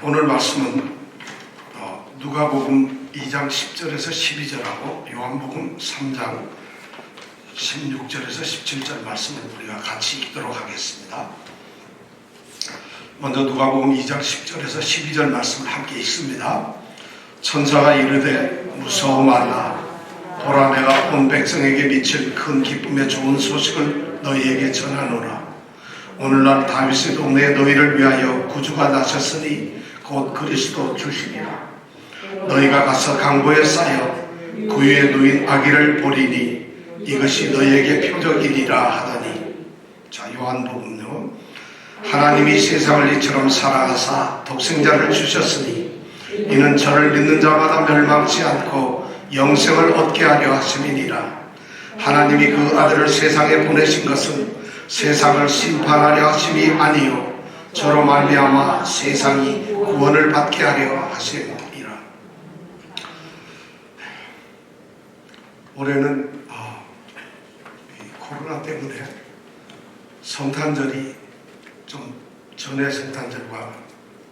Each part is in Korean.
오늘 말씀은 누가복음 2장 10절에서 12절하고 요한복음 3장 16절에서 17절 말씀을 우리가 같이 읽도록 하겠습니다. 먼저 누가복음 2장 10절에서 12절 말씀을 함께 읽습니다. 천사가 이르되 무서워 말라. 보라, 내가 온 백성에게 미칠 큰 기쁨의 좋은 소식을 너희에게 전하노라. 오늘날 다윗의 동네에 너희를 위하여 구주가 나셨으니 곧 그리스도 주시니라. 너희가 가서 강보에 쌓여 구유에 누인 아기를 보리니 이것이 너희에게 표적이리라 하더니. 자, 요한복음요. 하나님이 세상을 이처럼 사랑하사 독생자를 주셨으니 이는 저를 믿는 자마다 멸망치 않고 영생을 얻게 하려 하심이니라. 하나님이 그 아들을 세상에 보내신 것은 세상을 심판하려 하심이 아니요 저로 말미암아 세상이 구원을 받게 하려 하심이라. 올해는 코로나 때문에 성탄절이 좀 전의 성탄절과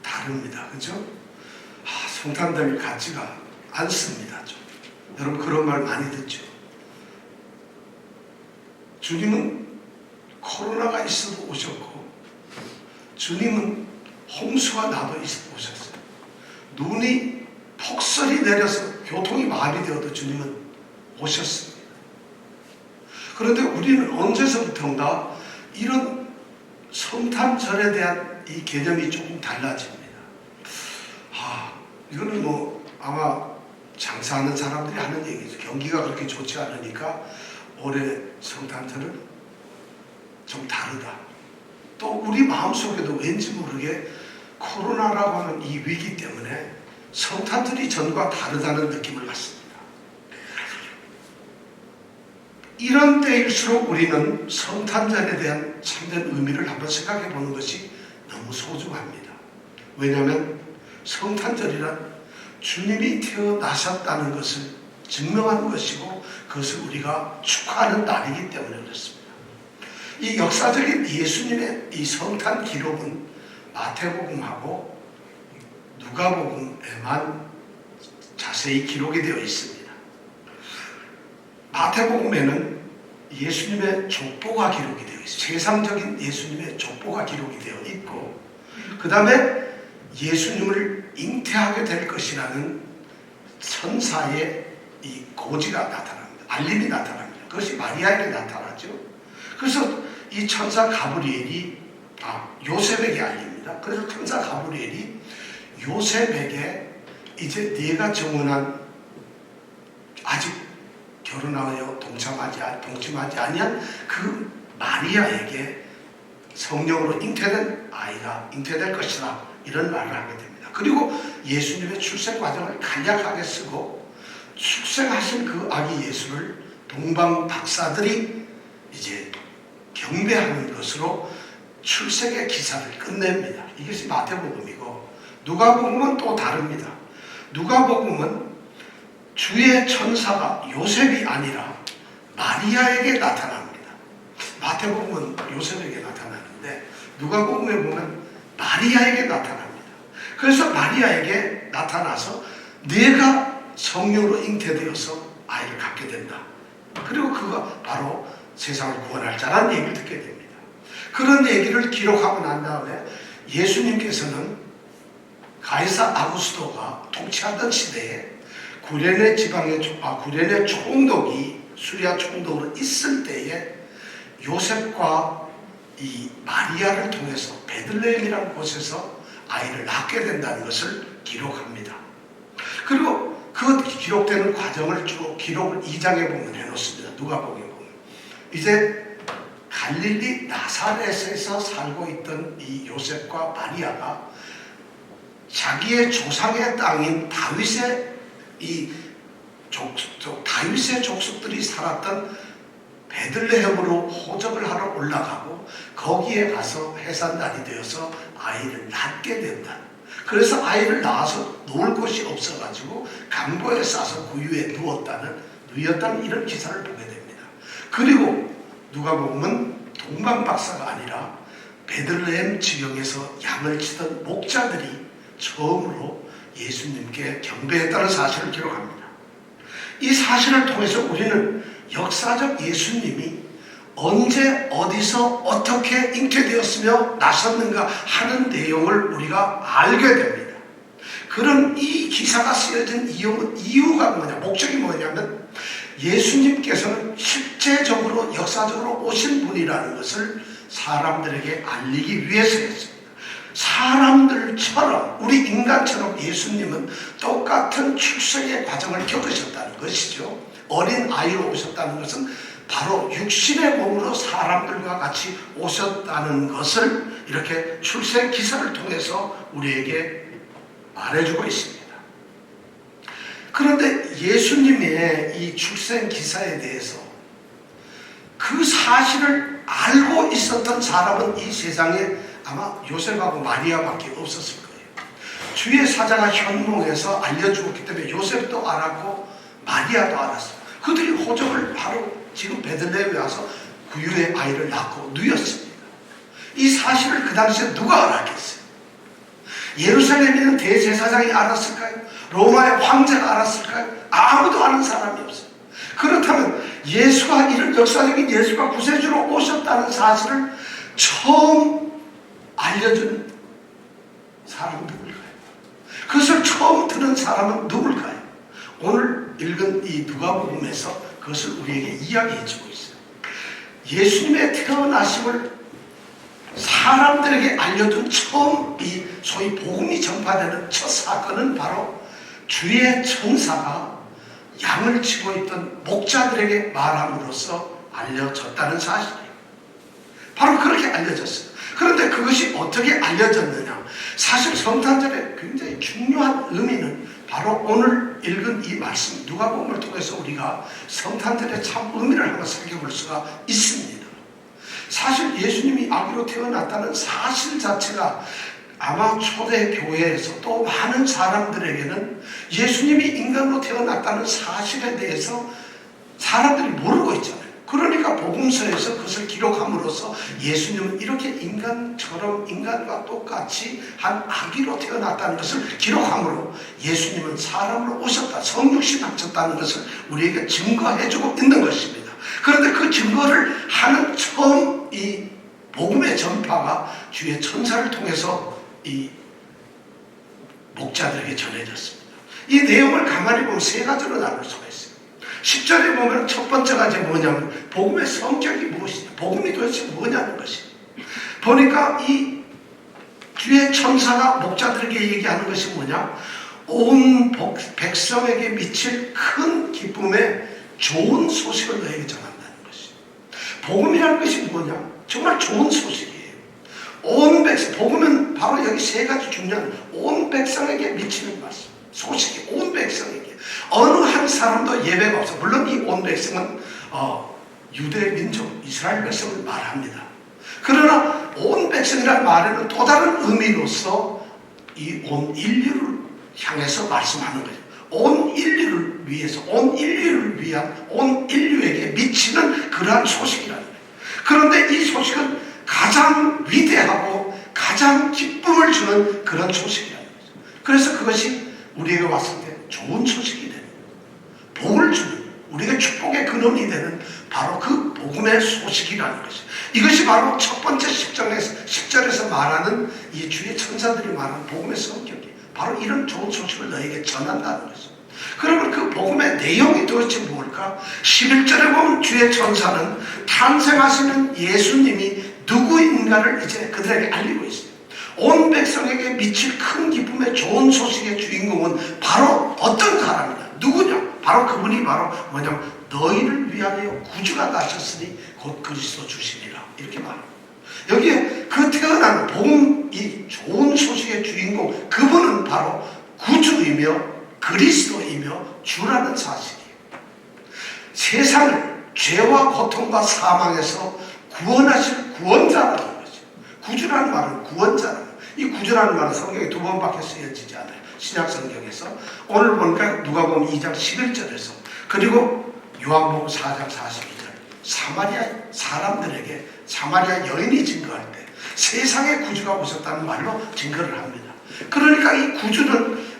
다릅니다. 그죠? 성탄절 같지가 않습니다. 좀. 여러분 그런 말 많이 듣죠? 주님은 코로나가 있어도 오셨고, 주님은 홍수가 나도 오셨어요. 눈이 폭설이 내려서 교통이 마비되어도 주님은 오셨습니다. 그런데 우리는 언제서부터인가 이런 성탄절에 대한 이 개념이 조금 달라집니다. 이거는 아마 장사하는 사람들이 하는 얘기죠. 경기가 그렇게 좋지 않으니까 올해 성탄절은 좀 다르다. 또 우리 마음속에도 왠지 모르게 코로나라고 하는 이 위기 때문에 성탄절이 전과 다르다는 느낌을 갖습니다. 이런 때일수록 우리는 성탄절에 대한 참된 의미를 한번 생각해 보는 것이 너무 소중합니다. 왜냐하면 성탄절이란 주님이 태어나셨다는 것을 증명하는 것이고 그것을 우리가 축하하는 날이기 때문에 그렇습니다. 이 역사적인 예수님의 이 성탄 기록은 마태복음하고 누가복음에만 자세히 기록이 되어 있습니다. 마태복음에는 예수님의 족보가 기록이 되어 있어요. 세상적인 예수님의 족보가 기록이 되어 있고, 그 다음에 예수님을 잉태하게 될 것이라는 천사의 이 고지가 나타납니다. 알림이 나타납니다. 그것이 마리아에게 나타나죠. 그래서 이 천사 가브리엘이 요셉에게 알립니다. 그래서 천사 가브리엘이 요셉에게 이제 네가 정혼한 아직 결혼하여 동침하지 아니한 그 마리아에게 성령으로 잉태된 아이가 잉태될 것이다, 이런 말을 하게 됩니다. 그리고 예수님의 출생 과정을 간략하게 쓰고 출생하신 그 아기 예수를 동방 박사들이 이제 경배하는 것으로 출생의 기사를 끝냅니다. 이것이 마태복음이고, 누가복음은 또 다릅니다. 누가복음은 주의 천사가 요셉이 아니라 마리아에게 나타납니다. 마태복음은 요셉에게 나타나는데 누가복음에 보면 마리아에게 나타납니다. 그래서 마리아에게 나타나서 네가 성령으로 잉태되어서 아이를 갖게 된다. 그리고 그가 바로 세상을 구원할 자라는 얘기를 듣게 됩니다. 그런 얘기를 기록하고 난 다음에 예수님께서는 가이사 아구스토가 통치하던 시대에 구레네 지방의 구레네 총독이 수리아 총독으로 있을 때에 요셉과 이 마리아를 통해서 베들레헴이라는 곳에서 아이를 낳게 된다는 것을 기록합니다. 그리고 그 기록되는 과정을 쭉 기록을 2장에 보면 해놓습니다. 누가복음에 보면 이제 갈릴리 나사렛에서 살고 있던 이 요셉과 마리아가 자기의 조상의 땅인 다윗의 다윗의 족속들이 살았던 베들레헴으로 호적을 하러 올라가고 거기에 가서 해산날이 되어서 아이를 낳게 된다. 그래서 아이를 낳아서 놓을 곳이 없어가지고 강보에 싸서 구유에 누였다는 이런 기사를 보게 됩니다. 그리고 누가복음은 동방박사가 아니라 베들레헴 지경에서 양을 치던 목자들이 처음으로 예수님께 경배했다는 사실을 기록합니다. 이 사실을 통해서 우리는 역사적 예수님이 언제 어디서 어떻게 잉태되었으며 나섰는가 하는 내용을 우리가 알게 됩니다. 그런 이 기사가 쓰여진 이유가 뭐냐, 목적이 뭐냐면 예수님께서는 실제적으로 역사적으로 오신 분이라는 것을 사람들에게 알리기 위해서였습니다. 사람들처럼, 우리 인간처럼 예수님은 똑같은 출생의 과정을 겪으셨다는 것이죠. 어린 아이로 오셨다는 것은 바로 육신의 몸으로 사람들과 같이 오셨다는 것을 이렇게 출생 기사를 통해서 우리에게 말해주고 있습니다. 그런데 예수님의 이 출생 기사에 대해서 그 사실을 알고 있었던 사람은 이 세상에 아마 요셉하고 마리아밖에 없었을 거예요. 주의 사자가 현몽에서 알려주었기 때문에 요셉도 알았고 마리아도 알았어요. 그들이 호적을 바로 지금 베들레헴에 와서 구유의 아이를 낳고 누였습니다. 이 사실을 그 당시에 누가 알았겠어요? 예루살렘에 있는 대제사장이 알았을까요? 로마의 황제가 알았을까요? 아무도 아는 사람이 없어요. 그렇다면 예수가, 이런 역사적인 예수가 구세주로 오셨다는 사실을 처음 알려준 사람은 누굴까요? 그것을 처음 들은 사람은 누굴까요? 오늘 읽은 이 누가복음에서 그것을 우리에게 이야기해 주고 있어요. 예수님의 태어나심을 사람들에게 알려준 처음 이 소위 복음이 전파되는 첫 사건은 바로 주의 천사가 양을 치고 있던 목자들에게 말함으로써 알려졌다는 사실이에요. 바로 그렇게 알려졌어요. 그런데 그것이 어떻게 알려졌느냐? 사실 성탄절의 굉장히 중요한 의미는 바로 오늘 읽은 이 말씀 누가복음을 통해서 우리가 성탄절의 참 의미를 한번 살펴볼 수가 있습니다. 사실 예수님이 아기로 태어났다는 사실 자체가 아마 초대 교회에서 또 많은 사람들에게는 예수님이 인간으로 태어났다는 사실에 대해서 사람들이 모르고 있잖아요. 그러니까 복음서에서 그것을 기록함으로써 예수님은 이렇게 인간처럼 인간과 똑같이 한 아기로 태어났다는 것을 기록함으로 예수님은 사람으로 오셨다, 성육신 하셨다는 것을 우리에게 증거해주고 있는 것입니다. 그런데 그 증거를 하는 처음 이 복음의 전파가 주의 천사를 통해서 이 목자들에게 전해졌습니다. 이 내용을 가만히 보면 세 가지로 나눌 수가 있어요. 10절에 보면 첫 번째 가지 뭐냐면 복음의 성격이 무엇이냐, 복음이 도대체 뭐냐는 것이에요. 보니까 이 주의 천사가 목자들에게 얘기하는 것이 뭐냐, 온 백성에게 미칠 큰 기쁨의 좋은 소식을 너에게 전한다는 것이에요. 복음이라는 것이 뭐냐, 정말 좋은 소식이에요. 온 백성, 복음은 바로 여기 세 가지 중요한 온 백성에게 미치는 말씀, 소식이 온 백성에게, 어느 한 사람도 예배가 없어. 물론 이 온 백성은 유대 민족 이스라엘 백성을 말합니다. 그러나 온 백성이라는 말에는 또 다른 의미로서 이 온 인류를 향해서 말씀하는 거죠. 온 인류를 위해서, 온 인류를 위한, 온 인류에게 미치는 그러한 소식이라는 거예요. 그런데 이 소식은 가장 위대하고 가장 기쁨을 주는 그런 소식이라는 거죠. 그래서 그것이 우리에게 왔을 때 좋은 소식이 되는, 복을 주는, 우리가 축복의 근원이 되는 바로 그 복음의 소식이라는 것이죠. 이것이 바로 첫 번째 10절에서 말하는 이 주의 천사들이 말하는 복음의 성격이에요. 바로 이런 좋은 소식을 너에게 전한다는 것이죠. 그러면 그 복음의 내용이 도대체 뭘까? 11절에 보면 주의 천사는 탄생하시는 예수님이 누구인가를 이제 그들에게 알리고 있어요. 온 백성에게 미칠 큰 기쁨의 좋은 소식의 주인공은 바로 어떤 사람이냐, 누구냐? 바로 그분이 바로 뭐냐면 너희를 위하여 구주가 나셨으니 곧 그리스도 주시니라, 이렇게 말합니다. 여기에 그 태어난 복음, 이 좋은 소식의 주인공, 그분은 바로 구주이며 그리스도이며 주라는 사실이에요. 세상을 죄와 고통과 사망에서 구원하실 구원자라는 거죠. 구주라는 말은 구원자라는 거예요. 이 구주라는 말은 성경에 두 번밖에 쓰여지지 않아요. 신약 성경에서. 오늘 보니까 누가복음 2장 11절에서, 그리고 요한복음 4장 42절, 사마리아 사람들에게 사마리아 여인이 증거할 때 세상의 구주가 오셨다는 말로 증거를 합니다. 그러니까 이 구주는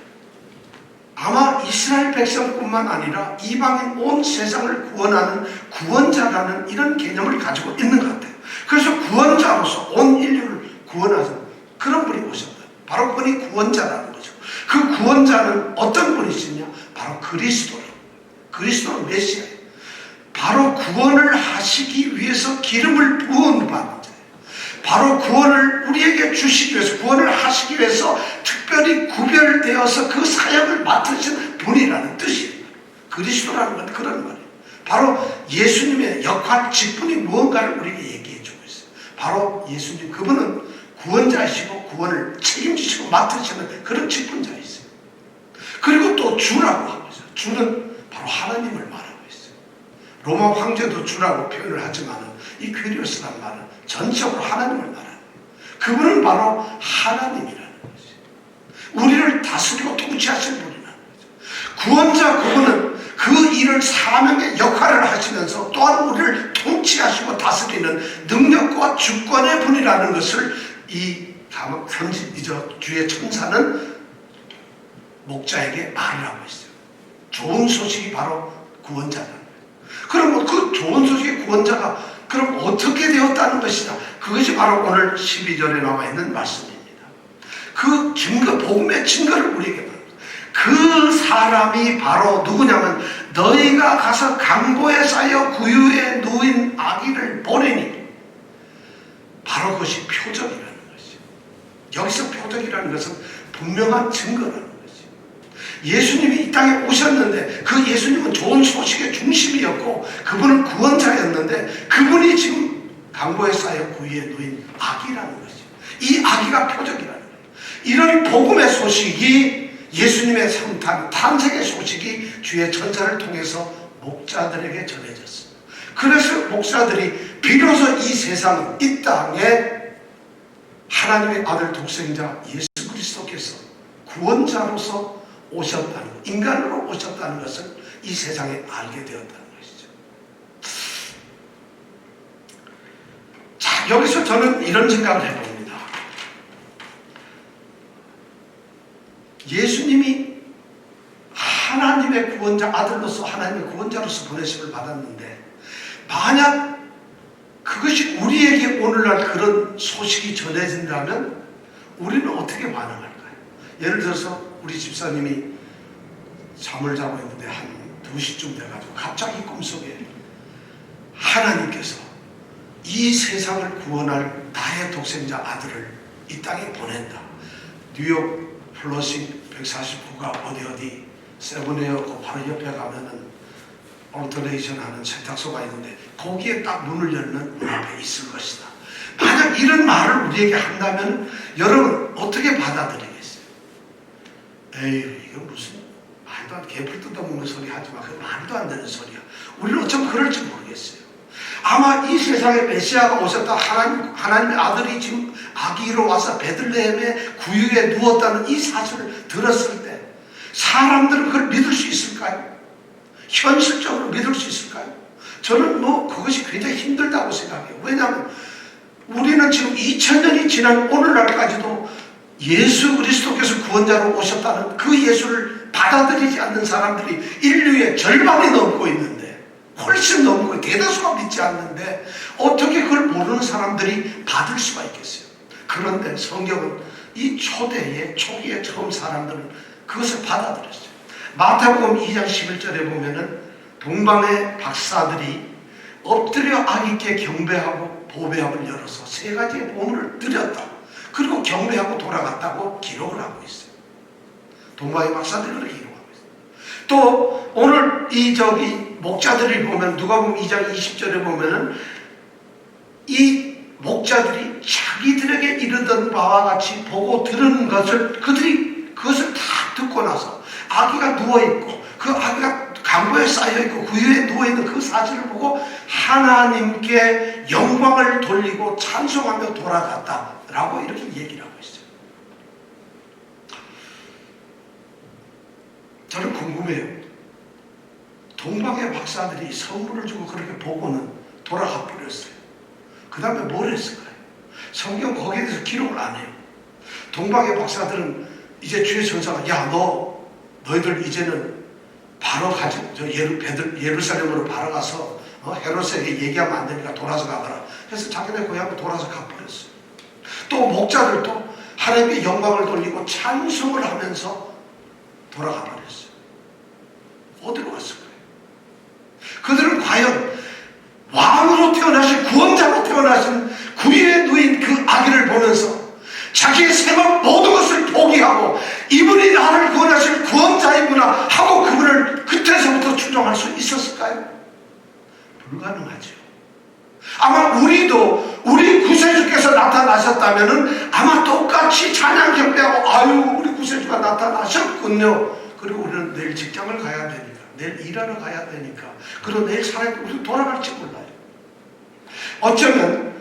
아마 이스라엘 백성뿐만 아니라 이방인 온 세상을 구원하는 구원자라는 이런 개념을 가지고 있는 것 같아요. 그래서 구원자로서 온 인류를 구원하는 그런 분이 오셨다. 바로 그분이 구원자라는 거죠. 그 구원자는 어떤 분이시냐? 바로 그리스도예요. 그리스도는 메시아예요. 바로 구원을 하시기 위해서 기름을 부은 받는 자예요. 바로 구원을 우리에게 주시기 위해서, 구원을 하시기 위해서 특별히 구별되어서 그 사역을 맡으신 분이라는 뜻이에요. 그리스도라는 건 그런 말이에요. 바로 예수님의 역할, 직분이 무언가를 우리에게 얘기해 주고 있어요. 바로 예수님, 그분은 구원자이시고 구원을 책임지시고 맡으시는 그런 직분자이세요. 그리고 또 주라고 하고 있어요. 주는 바로 하나님을 말하고 있어요. 로마 황제도 주라고 표현을 하지만 이 퀴리오스란 말은 전적으로 하나님을 말하는 거예요. 그분은 바로 하나님이라는 거죠. 우리를 다스리고 통치하시는 분이라는 거죠. 구원자 그분은 그 일을 사명의 역할을 하시면서 또한 우리를 통치하시고 다스리는 능력과 주권의 분이라는 것을 이 편지이죠. 주의 천사는 목자에게 말을 하고 있어요. 좋은 소식이 바로 구원자라는 거예요. 그럼 그 좋은 소식의 구원자가 그럼 어떻게 되었다는 것이다. 그것이 바로 오늘 12절에 나와 있는 말씀입니다. 그 증거, 복음의 증거를 우리에게 말합니다. 그 사람이 바로 누구냐면 너희가 가서 강보에 쌓여 구유에 누인 아기를 보내니, 바로 그것이 표적이라는 것이죠. 여기서 표적이라는 것은 분명한 증거라는 것이죠. 예수님이 이 땅에 오셨는데 그 예수님은 좋은 소식의 중심이었고 그분은 구원자였는데 그분이 지금 강보에 쌓여 구유에 누인 아기라는 것이죠. 이 아기가 표적이라는 거예요. 이런 복음의 소식이, 예수님의 성탄, 탄생의 소식이 주의 천사를 통해서 목자들에게 전해졌습니다. 그래서 목사들이 비로소 이 세상, 이 땅에 하나님의 아들 독생자 예수 그리스도께서 구원자로서 오셨다는 것, 인간으로 오셨다는 것을 이 세상에 알게 되었다는 것이죠. 자, 여기서 저는 이런 생각을 해봅니다. 예수님이 하나님의 구원자, 아들로서 하나님의 구원자로서 보내심을 받았는데, 만약 그것이 우리에게 오늘날 그런 소식이 전해진다면 우리는 어떻게 반응할까요? 예를 들어서 우리 집사님이 잠을 자고 있는데 한 2시쯤 돼가지고 갑자기 꿈속에 하나님께서 이 세상을 구원할 나의 독생자 아들을 이 땅에 보낸다. 뉴욕 플러싱 149가 어디 세븐웨어 그 바로 옆에 가면은 얼터네이션 하는 세탁소가 있는데 거기에 딱 문을 열면 문 앞에 있을 것이다. 만약 이런 말을 우리에게 한다면 여러분 어떻게 받아들이겠어요? 에이, 이건 무슨 말도 안, 개풀 뜯어먹는 소리 하지마. 그 말도 안 되는 소리야. 우리는 어쩜 그럴지 모르겠어요. 아마 이 세상에 메시아가 오셨다, 하나님의 아들이 지금 아기로 와서 베들레헴의 구유에 누웠다는 이 사실을 들었을 때 사람들은 그걸 믿을 수 있을까요? 현실적으로 믿을 수 있을까요? 저는 그것이 굉장히 힘들다고 생각해요. 왜냐하면 우리는 지금 2000년이 지난 오늘날까지도 예수 그리스도께서 구원자로 오셨다는 그 예수를 받아들이지 않는 사람들이 인류의 절반이 넘고 있는데, 훨씬 넘고 대다수가 믿지 않는데 어떻게 그걸 모르는 사람들이 받을 수가 있겠어요? 그런데 성경은 이 초기에 처음 사람들은 그것을 받아들였어요. 마태복음 2장 11절에 보면은 동방의 박사들이 엎드려 아기께 경배하고 보배함을 열어서 3가지의 보물을 드렸다. 그리고 경배하고 돌아갔다고 기록을 하고 있어요. 동방의 박사들이 그렇게 기록하고 있어요. 또 오늘 목자들이 보면 누가복음 2장 20절에 보면은 이 목자들이 자기들에게 이르던 바와 같이 보고 들은 것을 그것을 다 듣고 나서 아기가 누워있고 그 아기가 강보에 쌓여있고 구유에 누워있는 그 사실을 보고 하나님께 영광을 돌리고 찬송하며 돌아갔다라고 이렇게 얘기를 하고 있어요. 저는 궁금해요. 동방의 박사들이 선물을 주고 그렇게 보고는 돌아가 버렸어요. 그 다음에 뭘 했을까요? 성경 거기에 대해서 기록을 안 해요. 동방의 박사들은 이제 주의 천사가 너희들 이제는 바로 가지 예루살렘으로 바로 가서 헤롯에게 얘기하면 안 되니까 돌아서 가거라. 그래서 자기네 고향으로 돌아서 가버렸어요. 또 목자들도 하나님의 영광을 돌리고 찬송을 하면서 돌아가 버렸어요. 어디로 갔을 거예요? 그들은 과연 왕으로 태어나신, 구원자로 태어나신 구유에 누인 그 아기를 보면서 자기의 생업 모든 것을 포기하고 이분이 나를 구원하실 구원자이구나 하고 그분을 그때서부터 추종할 수 있었을까요? 불가능하죠. 아마 우리도 우리 구세주께서 나타나셨다면 아마 똑같이 찬양 경배하고 아유 우리 구세주가 나타나셨군요. 그리고 우리는 내일 직장을 가야 되니까, 내일 일하러 가야 되니까, 그리고 내일 살아야 우리 돌아갈지 몰라요. 어쩌면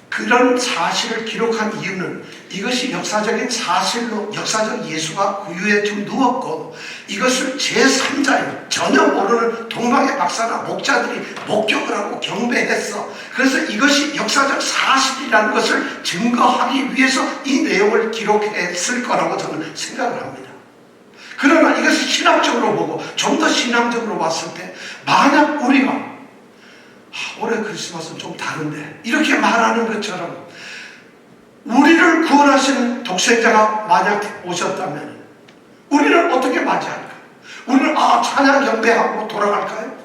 그런 사실을 기록한 이유는 이것이 역사적인 사실로, 역사적 예수가 구유에 좀 누웠고 이것을 제3자인 전혀 모르는 동방의 박사나 목자들이 목격을 하고 경배했어. 그래서 이것이 역사적 사실이라는 것을 증거하기 위해서 이 내용을 기록했을 거라고 저는 생각을 합니다. 그러나 이것을 신학적으로 보고 좀 더 신앙적으로 봤을 때 만약 우리가 올해 크리스마스는 좀 다른데 이렇게 말하는 것처럼 우리를 구원하신 독생자가 만약 오셨다면 우리는 어떻게 맞이할까? 우리는 찬양 경배하고 돌아갈까요?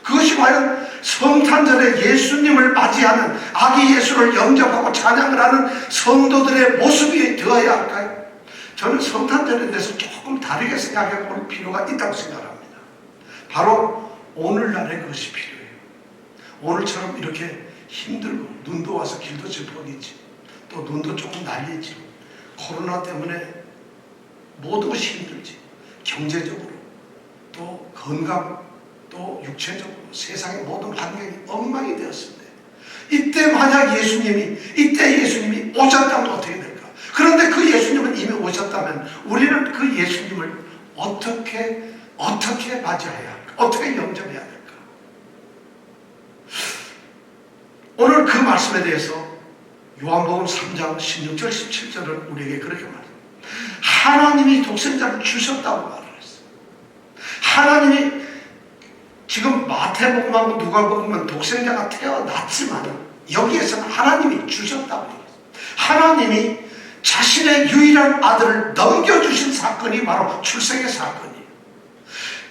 그것이 과연 성탄절에 예수님을 맞이하는 아기 예수를 영접하고 찬양을 하는 성도들의 모습이 되어야 할까요? 저는 성탄절에 대해서 조금 다르게 생각해 볼 필요가 있다고 생각합니다. 바로 오늘날에 그것이 필요해요. 오늘처럼 이렇게 힘들고 눈도 와서 길도 슬퍼지지, 또 눈도 조금 날리지, 코로나 때문에 모든 것이 힘들지, 경제적으로 또 건강 또 육체적으로 세상의 모든 환경이 엉망이 되었을 때 이때 만약 이때 예수님이 오셨다면 어떻게 될까? 그런데 그 예수님은 이미 오셨다면 우리는 그 예수님을 어떻게 맞이해야 할까? 어떻게 영접해야 할까? 오늘 그 말씀에 대해서 요한복음 3장 16절 17절은 우리에게 그렇게 말합니다. 하나님이 독생자를 주셨다고 말을 했어요. 하나님이 지금 마태복음하고 누가복음은 독생자가 태어났지만 여기에서는 하나님이 주셨다고 얘기했어요. 하나님이 자신의 유일한 아들을 넘겨주신 사건이 바로 출생의 사건이에요.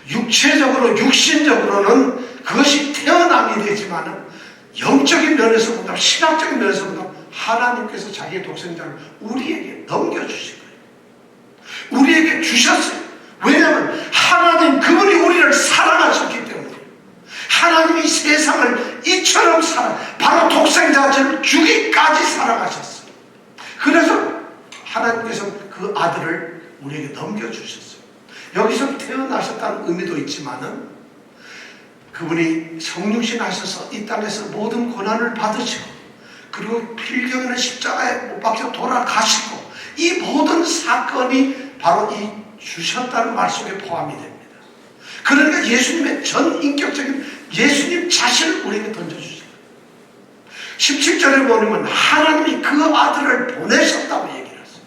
육체적으로 육신적으로는 그것이 태어남이 되지만은 영적인 면에서 본다면, 신학적인 면에서 본다면 하나님께서 자기의 독생자를 우리에게 넘겨주신 거예요. 우리에게 주셨어요. 왜냐하면 하나님 그분이 우리를 사랑하셨기 때문에 하나님이 세상을 이처럼 바로 독생자를 주기까지 사랑하셨어요. 그래서 하나님께서 그 아들을 우리에게 넘겨주셨어요. 여기서 태어나셨다는 의미도 있지만은 그분이 성육신 하셔서 이 땅에서 모든 고난을 받으시고 그리고 필경에는 십자가에 못 박혀 돌아가시고 이 모든 사건이 바로 이 주셨다는 말 속에 포함이 됩니다. 그러니까 예수님의 전인격적인 예수님 자신을 우리에게 던져주세요. 17절에 보면 하나님이 그 아들을 보내셨다고 얘기를 했어요.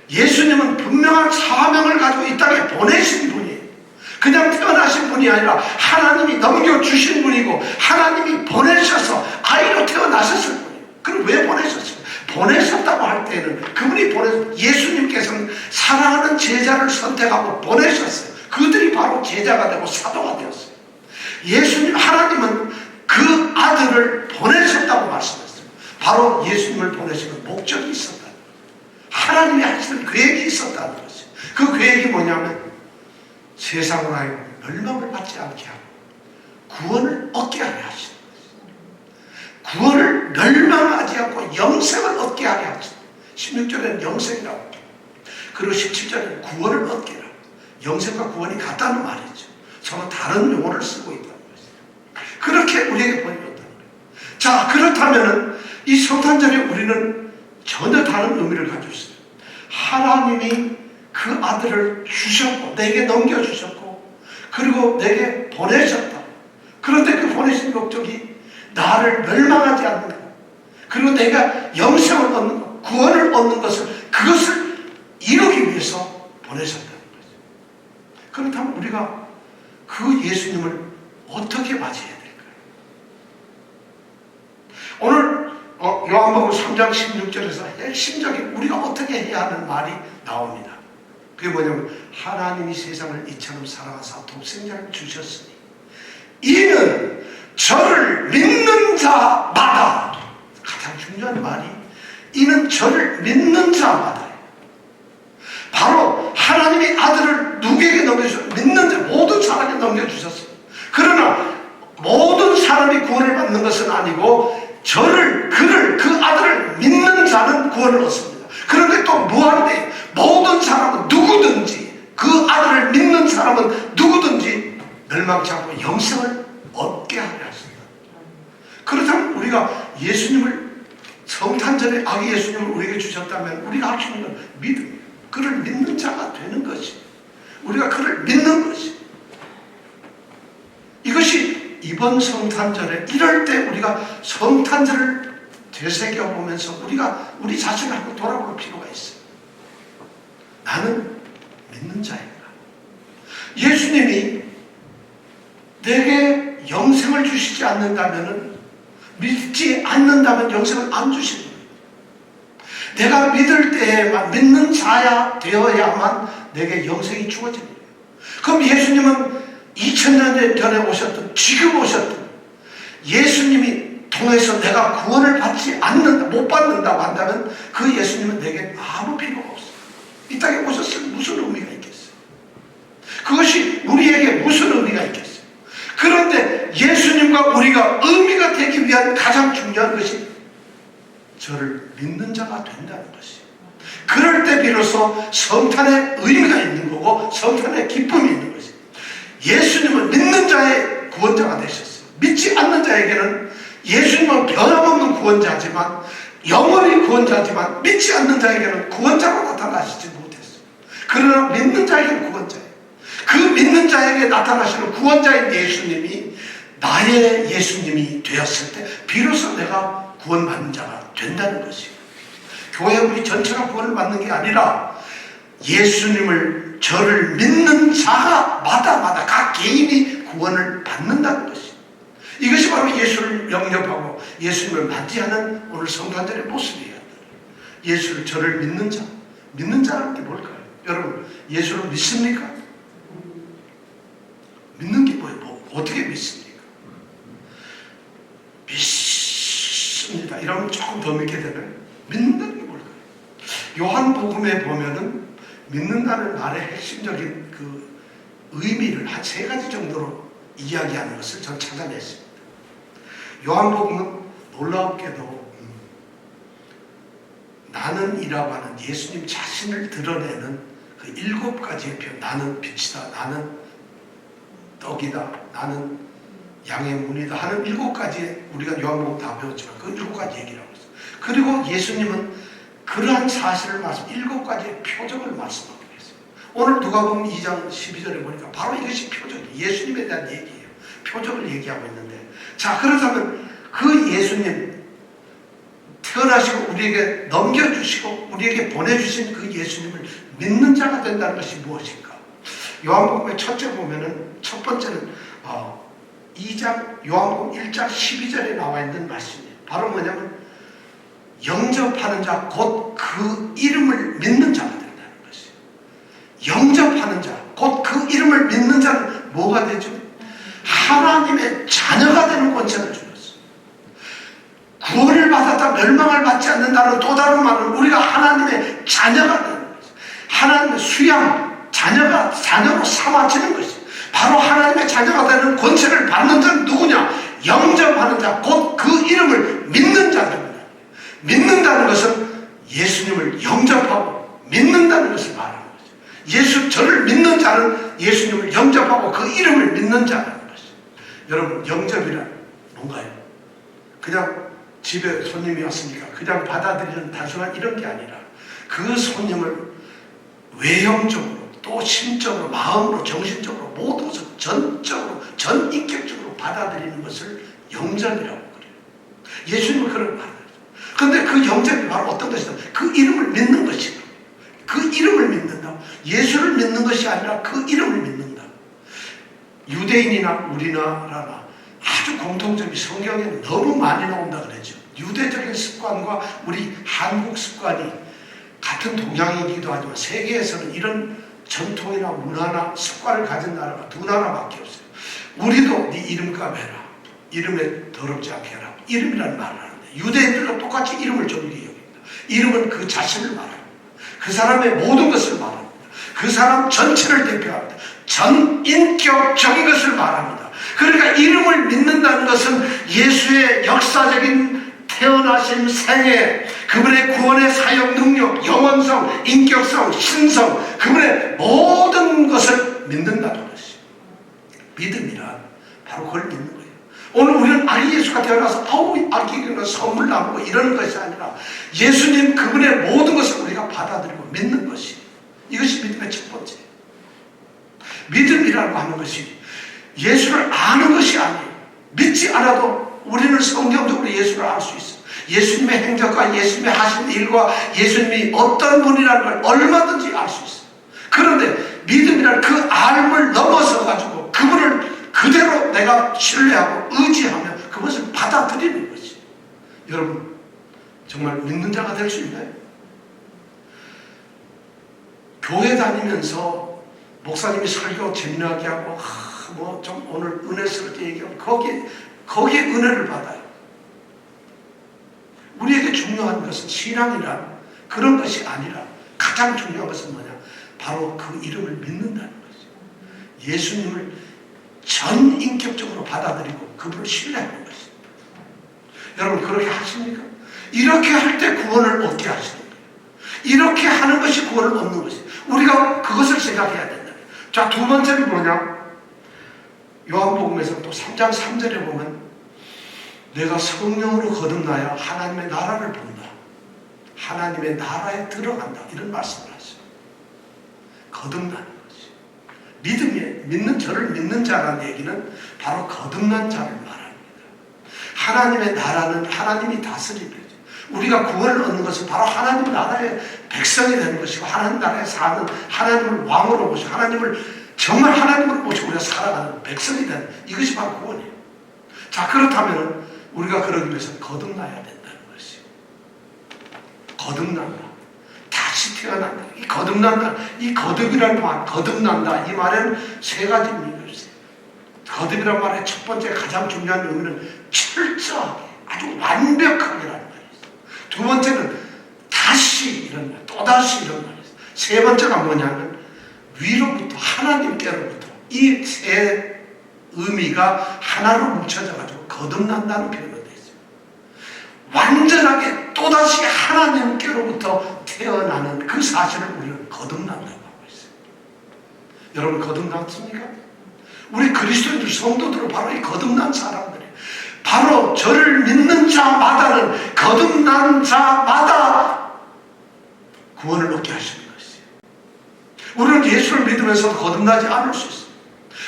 예수님은 분명한 사명을 가지고 이 땅에 보내신 분이에요. 그냥 태어나신 분이 아니라 하나님이 넘겨주신 분이고 하나님이 보내셔서 아이로 태어나셨을 분이에요. 그럼 왜 보내셨어요? 보내셨다고 할 때는 그분이 예수님께서는 사랑하는 제자를 선택하고 보내셨어요. 그들이 바로 제자가 되고 사도가 되었어요. 하나님은 그 아들을 보내셨다고 말씀했어요. 바로 예수님을 보내시는 목적이 있었다. 하나님이 하시는 계획이 있었다는 것이죠. 그 계획이 뭐냐면 세상으로 하여금 멸망을 받지 않게 하고 구원을 얻게 하려 하시는 것이죠. 구원을 멸망하지 않고 영생을 얻게 하려 하시는 것이죠. 16절에는 영생이라고 합니다. 그리고 17절에는 구원을 얻게 하라. 영생과 구원이 같다는 말이죠. 서로 다른 용어를 쓰고 있다는 것이죠. 그렇게 우리에게 보여줬다는 거예요. 자, 그렇다면 이 성탄절에 우리는 전혀 다른 의미를 가지고 있어요. 하나님이 그 아들을 주셨고 내게 넘겨주셨고 그리고 내게 보내셨다. 그런데 그 보내신 목적이 나를 멸망하지 않는 것, 그리고 내가 영생을 얻는 것, 구원을 얻는 것을, 그것을 이루기 위해서 보내셨다는 거죠. 그렇다면 우리가 그 예수님을 어떻게 맞이해야 될까요? 오늘 요한복음 3장 16절에서 핵심적인 우리가 어떻게 해야 하는 말이 나옵니다. 그게 뭐냐면 하나님이 세상을 이처럼 사랑하사 독생자를 주셨으니 이는 저를 믿는 자마다, 가장 중요한 말이 이는 저를 믿는 자마다, 바로 하나님이 아들을 누구에게 넘겨주셨어요? 믿는 자, 모든 사람에게 넘겨주셨어요. 그러나 모든 사람이 구원을 받는 것은 아니고 그 아들을 믿는 자는 구원을 얻습니다. 그런데 또 무한대 모든 사람은 누구든지, 그 아들을 믿는 사람은 누구든지 멸망치 않고 영생을 얻게 하려 하십니다. 그렇다면 우리가 예수님을, 성탄절에 아기 예수님을 우리에게 주셨다면 우리가 할 수 있는 건 믿음, 그를 믿는 자가 되는 것이, 우리가 그를 믿는 것이, 이것이 이번 성탄절에 이럴 때 우리가 성탄절을 되새겨보면서 우리가 우리 자신을 한번 돌아볼 필요가 있어요. 나는 믿는 자인가? 예수님이 내게 영생을 주시지 않는다면, 믿지 않는다면 영생을 안 주시는 거예요. 내가 믿을 때에만, 믿는 자야 되어야만 내게 영생이 주어지는 거예요. 그럼 예수님은 2000년 전에 오셨던, 지금 오셨던 예수님이 통해서 내가 구원을 받지 않는다, 못 받는다고 한다면 그 예수님은 내게 아무 필요가 없어요. 이 땅에 오셨으면 무슨 의미가 있겠어요? 그것이 우리에게 무슨 의미가 있겠어요? 그런데 예수님과 우리가 의미가 되기 위한 가장 중요한 것이 저를 믿는 자가 된다는 것이에요. 그럴 때 비로소 성탄의 의미가 있는 거고 성탄의 기쁨이 있는 것이에요. 예수님은 믿는 자의 구원자가 되셨어요. 믿지 않는 자에게는 예수님은 변함없는 구원자지만, 영원히 구원자지만 믿지 않는 자에게는 구원자로 나타나시지 못했어요. 그러나 믿는 자에게는 구원자예요. 그 믿는 자에게 나타나시는 구원자인 예수님이 나의 예수님이 되었을 때 비로소 내가 구원받는 자가 된다는 것이에요. 교회 우리 전체가 구원을 받는 게 아니라 예수님을, 저를 믿는 자가 마다마다 각 개인이 구원을 받는다는 것이에요. 이것이 바로 예수를 영접하고 예수님을 맞이하는 오늘 성탄절의 모습이에요. 예수를, 저를 믿는 자. 믿는 자라는 게 뭘까요? 여러분, 예수를 믿습니까? 믿는 게 뭐예요? 어떻게 믿습니까? 믿습니다. 이러면 조금 더 믿게 되나요? 믿는다는 게 뭘까요? 요한복음에 보면은 믿는다는 말의 핵심적인 그 의미를 한 3가지 정도로 이야기하는 것을 전 찾아냈습니다. 요한복음은 놀랍게도 나는이라고 하는 예수님 자신을 드러내는 그 7가지의 표현, 나는 빛이다, 나는 떡이다, 나는 양의 문이다 하는 7가지의, 우리가 요한복음 다 배웠지만 그 7가지 얘기라고 했어요. 그리고 예수님은 그러한 사실을 말씀, 7가지의 표적을 말씀하고 계세요. 오늘 누가복음 2장 12절에 보니까 바로 이것이 표적이에요. 예수님에 대한 얘기예요. 표적을 얘기하고 있는데, 자, 그렇다면 그 예수님 태어나시고 우리에게 넘겨주시고 우리에게 보내주신 그 예수님을 믿는 자가 된다는 것이 무엇인가? 요한복음의 첫째 보면은, 첫 번째는 요한복음 1장 12절에 나와 있는 말씀이에요. 바로 뭐냐면 영접하는 자, 곧 그 이름을 믿는 자가 된다는 것이에요. 영접하는 자, 곧 그 이름을 믿는 자는 뭐가 되죠? 하나님의 자녀가 되는 권세를 주었어요. 구원을 받았다 멸망을 받지 않는다는 또 다른 말은 우리가 하나님의 자녀가 되는 거죠. 하나님의 수양, 자녀로 삼아지는 것이죠. 바로 하나님의 자녀가 되는 권세를 받는 자는 누구냐? 영접하는 자, 곧 그 이름을 믿는 자입니다. 믿는다는 것은 예수님을 영접하고 믿는다는 것을 말하는 거죠. 저를 믿는 자는 예수님을 영접하고 그 이름을 믿는 자라는 것이죠. 여러분, 영접이란 뭔가요? 그냥 집에 손님이 왔으니까 그냥 받아들이는 단순한 이런 게 아니라 그 손님을 외형적으로, 또 심적으로, 마음으로, 정신적으로 모두 전적으로, 전인격적으로 받아들이는 것을 영접이라고 그래요. 예수님은 그런 말을 하죠. 그런데 그 영접이 바로 어떤 것이다? 그 이름을 믿는 것이다. 그 이름을 믿는다. 예수를 믿는 것이 아니라 그 이름을 믿는다. 유대인이나 우리나라나 아주 공통점이 성경에 너무 많이 나온다 그러죠. 유대적인 습관과 우리 한국 습관이 같은 동양이기도 하지만 세계에서는 이런 전통이나 문화나 습관을 가진 나라가 두 나라밖에 없어요. 우리도 네 이름값 해라. 이름에 더럽지 않게 해라. 이름이라는 말을 하는데 유대인들도 똑같이 이름을 존귀히 여깁니다. 이름은 그 자신을 말합니다. 그 사람의 모든 것을 말합니다. 그 사람 전체를 대표합니다. 전인격적인 것을 말합니다. 그러니까 이름을 믿는다는 것은 예수의 역사적인 태어나신 생애, 그분의 구원의 사역 능력, 영원성, 인격성, 신성, 그분의 모든 것을 믿는다는 것이 믿음이란 바로 그걸 믿는 거예요. 오늘 우리는 아기 예수가 태어나서 아기가 선물 나누고 이러는 것이 아니라 예수님 그분의 모든 것을 우리가 받아들이고 믿는 것이, 이것이 믿음의 첫 번째. 믿음이라고 하는 것이 예수를 아는 것이 아니에요. 믿지 않아도 우리는 성경적으로 예수를 알 수 있어요. 예수님의 행적과 예수님의 하신 일과 예수님이 어떤 분이라는 걸 얼마든지 알 수 있어요. 그런데 믿음이란 그 알을 넘어서 가지고 그분을 그대로 내가 신뢰하고 의지하며 그것을 받아들이는 것이. 여러분 정말 믿는 자가 될 수 있나요? 교회 다니면서 목사님이 설교 재미나게 하고 뭐 좀 오늘 은혜스럽게 얘기하면 거기에 은혜를 받아요. 우리에게 중요한 것은 신앙이란 그런 것이 아니라 가장 중요한 것은 뭐냐? 바로 그 이름을 믿는다는 거죠. 예수님을 전인격적으로 받아들이고 그분을 신뢰하는 것입니다. 여러분 그렇게 하십니까? 이렇게 할 때 구원을 얻게 하시는 거예요. 이렇게 하는 것이 구원을 얻는 것이에요. 우리가 그것을 생각해야 된다. 자, 두 번째는 뭐냐? 요한복음에서 또 3장 3절에 보면 내가 성령으로 거듭나야 하나님의 나라를 본다. 하나님의 나라에 들어간다. 이런 말씀을 하죠. 거듭나는 거지. 믿는 저를 믿는 자라는 얘기는 바로 거듭난 자를 말합니다. 하나님의 나라는 하나님이 다스리는 거죠. 우리가 구원을 얻는 것은 바로 하나님 나라의 백성이 되는 것이고 하나님 나라에 사는 하나님을 왕으로 모시고 정말 하나님을 모시고 우리가 살아가는 백성이 되는 이것이 바로 구원이에요. 자, 그렇다면 우리가 그러기 위해서 거듭나야 된다는 것이에요. 거듭난다. 다시 태어난다. 이 거듭난다. 이 거듭이라는 말, 거듭난다. 이 말에는 세 가지 의미가 있어요. 거듭이라는 말의 첫 번째 가장 중요한 의미는 철저하게, 아주 완벽하게라는 말이 있어요. 두 번째는 다시 이런 말, 또다시 이런 말이 있어요. 세 번째가 뭐냐면 위로부터, 하나님께로부터. 이 세 의미가 하나로 뭉쳐져가지고 거듭난다는 표현이 되어 있어요. 완전하게 또다시 하나님께로부터 태어나는 그 사실을 우리는 거듭난다고 하고 있어요. 여러분 거듭났습니까? 우리 그리스도인들 성도들은 바로 이 거듭난 사람들이에요. 바로 저를 믿는 자마다는 거듭난 자마다 구원을 얻게 하시는 것이에요. 우리는 예수를 믿으면서도 거듭나지 않을 수 있어요.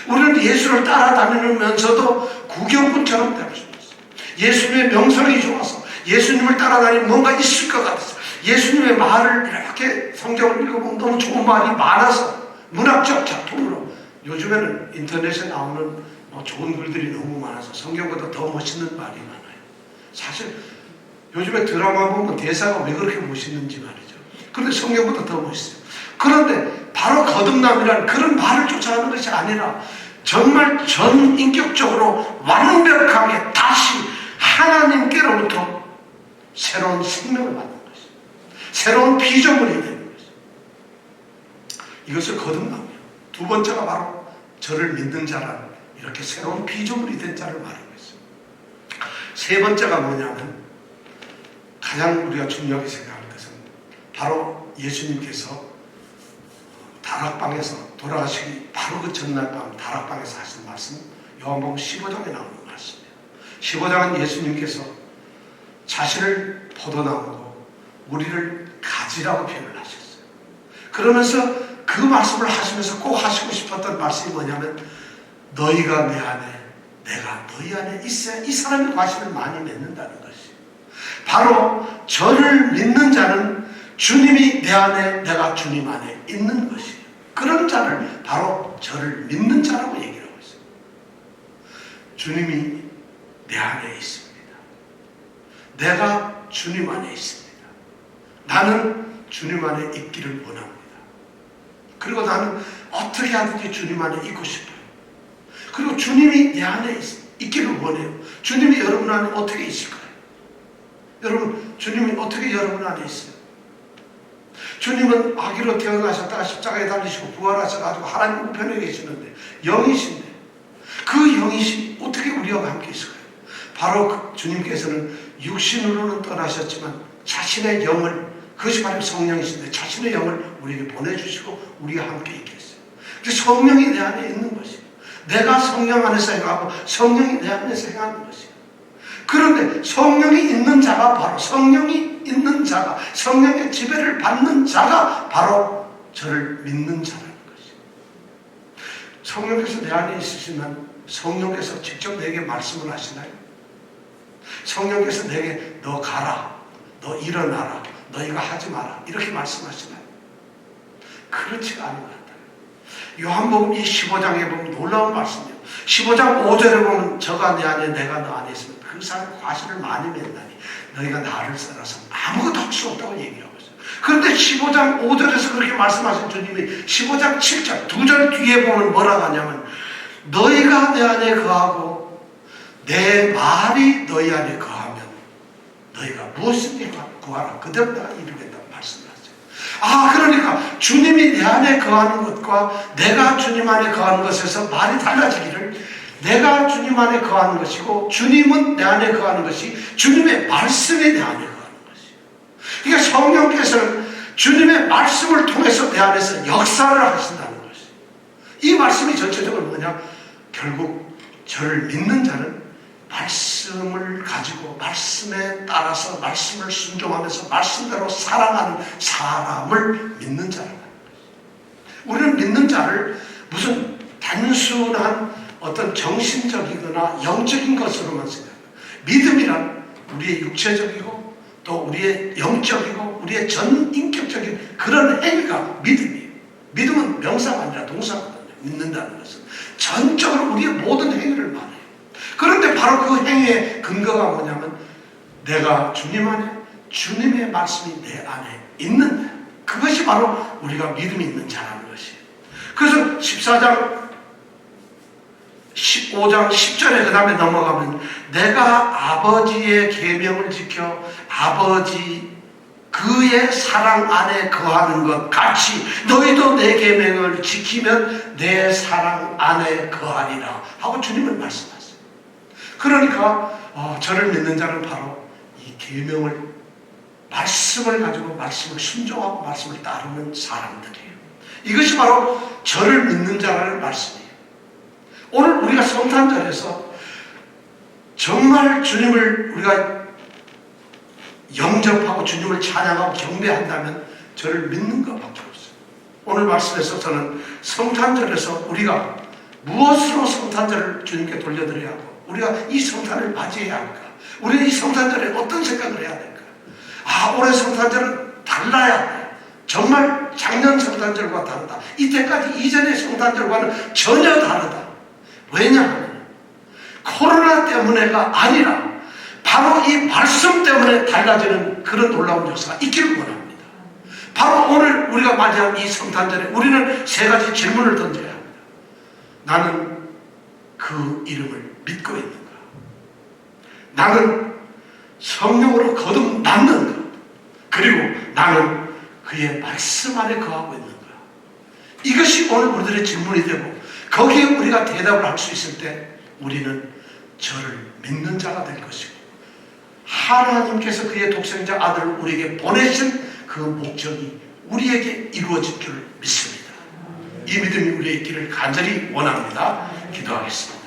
우리는 예수를 따라다니면서도 구경꾼처럼 될 수 있어요. 예수님의 명성이 좋아서 예수님을 따라다니면 뭔가 있을 것 같아서 예수님의 말을 이렇게 성경을 읽어보면 너무 좋은 말이 많아서 문학적 작품으로 요즘에는 인터넷에 나오는 좋은 글들이 너무 많아서 성경보다 더 멋있는 말이 많아요. 사실 요즘에 드라마 보면 대사가 왜 그렇게 멋있는지 말이죠. 그런데 성경보다 더 멋있어요. 그런데 바로 거듭남이라는 그런 말을 쫓아가는 것이 아니라 정말 전인격적으로 완벽하게 다시 하나님께로부터 새로운 생명을 받는 것이죠. 새로운 피조물이 되는 것이죠. 이것을 거듭남이에요. 두 번째가 바로 저를 믿는 자라는 이렇게 새로운 피조물이 된 자를 말하고 있어요. 세 번째가 뭐냐면 가장 우리가 중요하게 생각하는 것은 바로 예수님께서 다락방에서 돌아가시기 바로 그 전날 밤 다락방에서 하신 말씀, 요한복음 15장에 나오는 말씀이에요. 15장은 예수님께서 자신을 포도나무로 우리를 가지라고 표현을 하셨어요. 그러면서 그 말씀을 하시면서 꼭 하시고 싶었던 말씀이 뭐냐면 너희가 내 안에 내가 너희 안에 있어야 이 사람이 과실을 많이 맺는다는 것이. 바로 저를 믿는 자는 주님이 내 안에 내가 주님 안에 있는 것이에요. 그런 자를 바로 저를 믿는 자라고 얘기를 하고 있습니다. 주님이 내 안에 있습니다. 내가 주님 안에 있습니다. 나는 주님 안에 있기를 원합니다. 그리고 나는 어떻게 하든지 주님 안에 있고 싶어요. 그리고 주님이 내 안에 있기를 원해요. 주님이 여러분 안에 어떻게 있을까요? 여러분, 주님이 어떻게 여러분 안에 있어요? 주님은 아기로 태어나셨다가 십자가에 달리시고 부활하셔가지고 하나님 우편에 계시는데 영이신데 그 영이신 어떻게 우리와 함께 있을까요? 바로 주님께서는 육신으로는 떠나셨지만 자신의 영을, 그것이 바로 성령이신데 자신의 영을 우리에게 보내주시고 우리와 함께 있게 했어요. 그래서 성령이 내 안에 있는 것이에요. 내가 성령 안에서 행하고 성령이 내 안에서 행하는 것이에요. 그런데 성령이 있는 자가 바로 성령이 있는 자가 성령의 지배를 받는 자가 바로 저를 믿는 자라는 것이에요. 성령께서 내 안에 있으시면 성령께서 직접 내게 말씀을 하시나요? 성령께서 내게 너 가라, 너 일어나라, 너희가 하지 마라 이렇게 말씀하시나요? 그렇지가 않은 것 같아요. 요한복음 이 15장에 보면 놀라운 말씀이에요. 15장 5절에 보면 저가 내 안에 내가 너 안에 있으면 그 사람 과실을 많이 맺나니 너희가 나를 따라서 아무것도 할 수 없다고 얘기하고 있어요. 그런데 15장 5절에서 그렇게 말씀하신 주님이 15장 7절 2절 뒤에 보면 뭐라고 하냐면 너희가 내 안에 거하고 내 말이 너희 안에 거하면 너희가 무엇이든지 구하라 그대로 내가 이루겠다고 말씀하셨어요. 그러니까 주님이 내 안에 거하는 것과 내가 주님 안에 거하는 것에서 말이 달라지기를 내가 주님 안에 거하는 것이고 주님은 내 안에 거하는 것이 주님의 말씀이 내 안에 거하는 것이에요. 그러니까 성령께서는 주님의 말씀을 통해서 내 안에서 역사를 하신다는 것이에요. 이 말씀이 전체적으로 뭐냐? 결국 저를 믿는 자는 말씀을 가지고 말씀에 따라서 말씀을 순종하면서 말씀대로 살아가는 사람을 믿는 자라는 것이에요. 우리는 믿는 자를 무슨 단순한 어떤 정신적이거나 영적인 것으로만 생각해요. 믿음이란 우리의 육체적이고 또 우리의 영적이고 우리의 전인격적인 그런 행위가 믿음이에요. 믿음은 명사가 아니라 동사거든요. 믿는다는 것은 전적으로 우리의 모든 행위를 말해요. 그런데 바로 그 행위의 근거가 뭐냐면 내가 주님 안에 주님의 말씀이 내 안에 있는데 그것이 바로 우리가 믿음이 있는 자라는 것이에요. 그래서 14장 15장 10절에 그 다음에 넘어가면 내가 아버지의 계명을 지켜 아버지 그의 사랑 안에 거하는 것 같이 너희도 내 계명을 지키면 내 사랑 안에 거하리라 하고 주님은 말씀하세요. 그러니까 저를 믿는 자는 바로 이 계명을 말씀을 가지고 말씀을 순종하고 말씀을 따르는 사람들이에요. 이것이 바로 저를 믿는 자라는 말씀이에요. 오늘 우리가 성탄절에서 정말 주님을 우리가 영접하고 주님을 찬양하고 경배한다면 저를 믿는 것밖에 없어요. 오늘 말씀에서 저는 성탄절에서 우리가 무엇으로 성탄절을 주님께 돌려드려야 하고 우리가 이 성탄을 맞이해야 할까? 우리는 이 성탄절에 어떤 생각을 해야 될까? 올해 성탄절은 달라야 돼. 정말 작년 성탄절과 다르다. 이때까지 이전의 성탄절과는 전혀 다르다. 왜냐하면 코로나 때문에가 아니라 바로 이 말씀 때문에 달라지는 그런 놀라운 역사가 있기를 원합니다. 바로 오늘 우리가 맞이한 이 성탄절에 우리는 세 가지 질문을 던져야 합니다. 나는 그 이름을 믿고 있는가? 나는 성령으로 거듭났는가? 그리고 나는 그의 말씀 안에 거하고 있는가? 이것이 오늘 우리들의 질문이 되고 거기에 우리가 대답을 할 수 있을 때 우리는 저를 믿는 자가 될 것이고 하나님께서 그의 독생자 아들을 우리에게 보내신 그 목적이 우리에게 이루어질 줄 믿습니다. 이 믿음이 우리의 길을 간절히 원합니다. 기도하겠습니다.